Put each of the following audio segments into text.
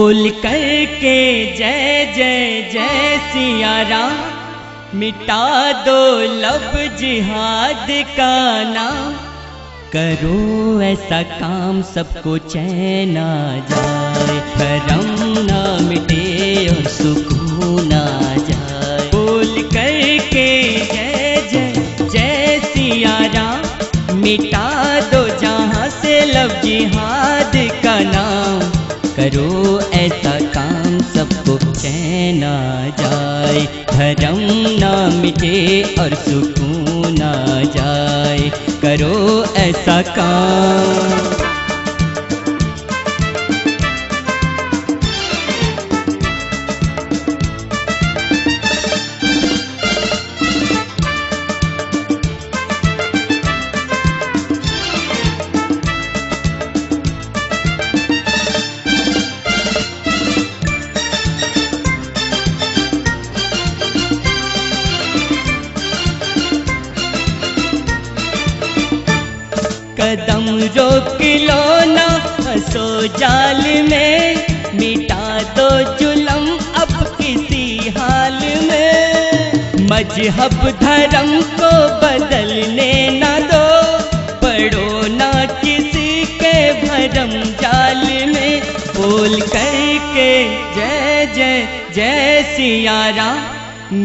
बोल करके जय जय जय सिया राम, मिटा दो लब जिहाद का नाम। करो ऐसा काम सबको चैन आ जाए, भरम ना मिटे और सुकून आ जाए। बोल करके जय जय जय सिया राम, मिटा दो जहाँ से लब जिहाद का नाम। करो ऐसा काम सबको चैन आ जाए, धर्म ना मिटे और सुकून आ जाए। करो ऐसा काम। कदम रोक लो ना हंसो जाल में, मिटा दो जुल्म अब किसी हाल में। मजहब धर्म को बदलने ना दो, पड़ो ना किसी के भरम जाल में। बोल करके जय जय जय सिया राम,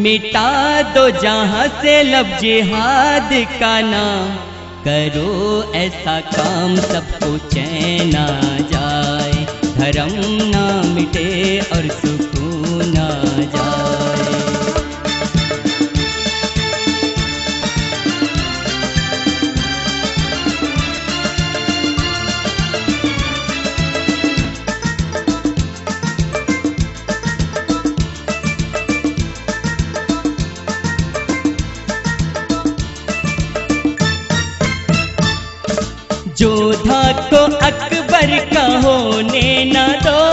मिटा दो जहाँ से लब जिहाद का नाम। करो ऐसा काम सबको चैन आ जाए, धर्म ना मिटे और सुकून आ जाए। जोधा को अकबर का होने न दो,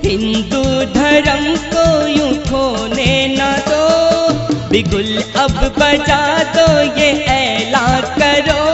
हिंदू धर्म को यूं खोने न दो। बिगुल अब बजा दो ये ऐलान करो,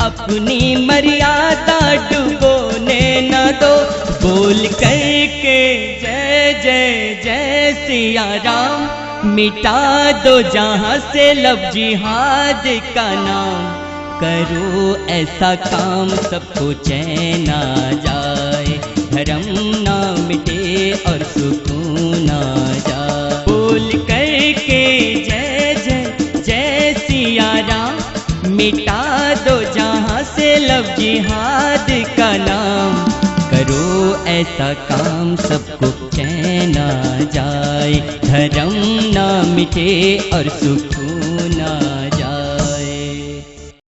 अपनी मर्यादा डुबोने न दो। बोल करके जय जय जय सिया राम, मिटा दो जहाँ से लब जिहाद का नाम। करो ऐसा काम सबको चैन आ जाए, धर्म ना मिटे और सुकून आ जाए। बोल करके जय जय जय सिया राम, मिटा दो जहाँ से लब जिहाद का नाम। करो ऐसा काम सबको चैन आ जाए, धर्म ना मिटे और सुकून